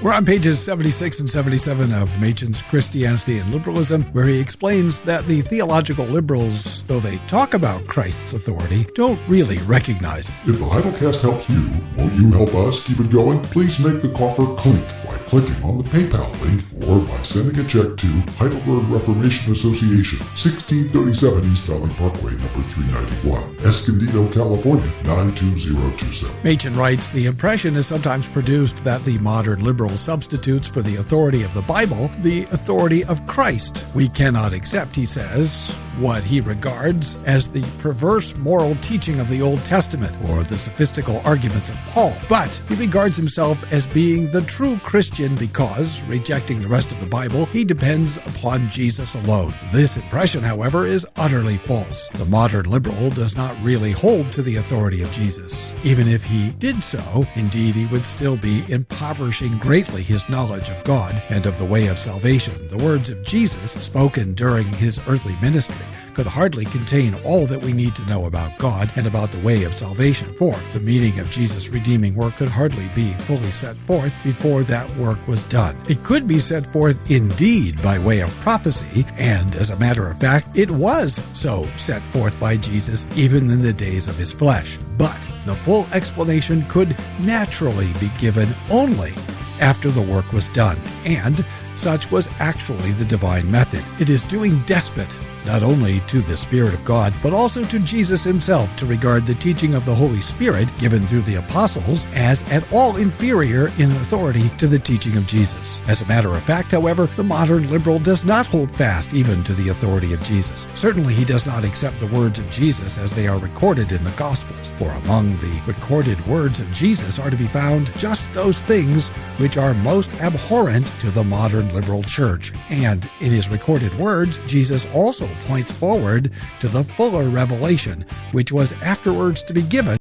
We're on pages 76 and 77 of Machen's Christianity and Liberalism, where he explains that the theological liberals, though they talk about Christ's authority, don't really recognize it. If the Heidelcast helps you, won't you help us keep it going? Please make the coffer clink by clicking on the PayPal link or by sending a check to Heidelberg Reformation Association, 1637 East Valley Parkway, number 391, Escondido, California, 92027. Machen writes, the impression is sometimes produced that the modern liberal substitutes for the authority of the Bible the authority of Christ. We cannot accept, he says, what he regards as the perverse moral teaching of the Old Testament or the sophistical arguments of Paul. But he regards himself as being the true Christian because, rejecting the rest of the Bible, he depends upon Jesus alone. This impression, however, is utterly false. The modern liberal does not really hold to the authority of Jesus. Even if he did so, indeed he would still be impoverishing greatly his knowledge of God and of the way of salvation. The words of Jesus, spoken during his earthly ministry, could hardly contain all that we need to know about God and about the way of salvation, for the meaning of Jesus' redeeming work could hardly be fully set forth before that work was done. It could be set forth indeed by way of prophecy, and as a matter of fact, it was so set forth by Jesus even in the days of his flesh. But the full explanation could naturally be given only after the work was done, and such was actually the divine method. It is doing despite not only to the Spirit of God, but also to Jesus himself to regard the teaching of the Holy Spirit given through the apostles as at all inferior in authority to the teaching of Jesus. As a matter of fact, however, the modern liberal does not hold fast even to the authority of Jesus. Certainly he does not accept the words of Jesus as they are recorded in the Gospels, for among the recorded words of Jesus are to be found just those things which are most abhorrent to the modern liberal church. And in his recorded words, Jesus also points forward to the fuller revelation which was afterwards to be given